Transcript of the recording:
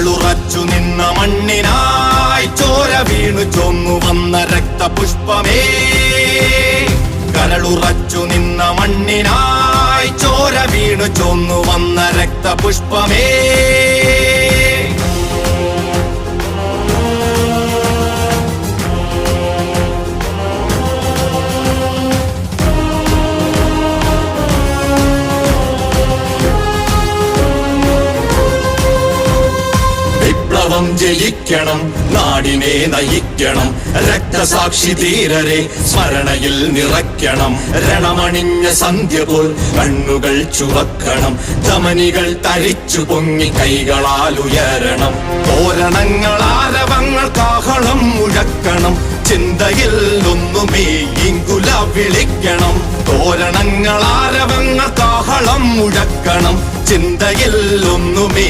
കരളുറച്ചു നിന്ന മണ്ണിനായി ചോര വീണു ചൊന്നു വന്ന രക്തപുഷ്പമേ. കരളുറച്ചു നിന്ന മണ്ണിനായി ചോര വീണു ചൊന്നു വന്ന രക്തപുഷ്പമേ. വിപ്ലവം ജയിക്കണം, നാടിനെ നയിക്കണം, രക്തസാക്ഷി ധീരരെ സ്മരണയിൽ നിറയ്ക്കണം. രണമണിഞ്ഞ സന്ധ്യ പോൽ കണ്ണുകൾ ചുവക്കണം, ധമനികൾ തരിച്ചു പൊങ്ങി കൈകളാൽ ഉയരണം. തോരണങ്ങൾ ആരവങ്ങൾ കാഹളം മുഴക്കണം, ചിന്തയിൽ ഒന്നുമേ ഇങ്കുല വിളിക്കണം. തോരണങ്ങൾ ആരവങ്ങൾ കാഹളം മുഴക്കണം, ചിന്തയിൽ ഒന്നുമേ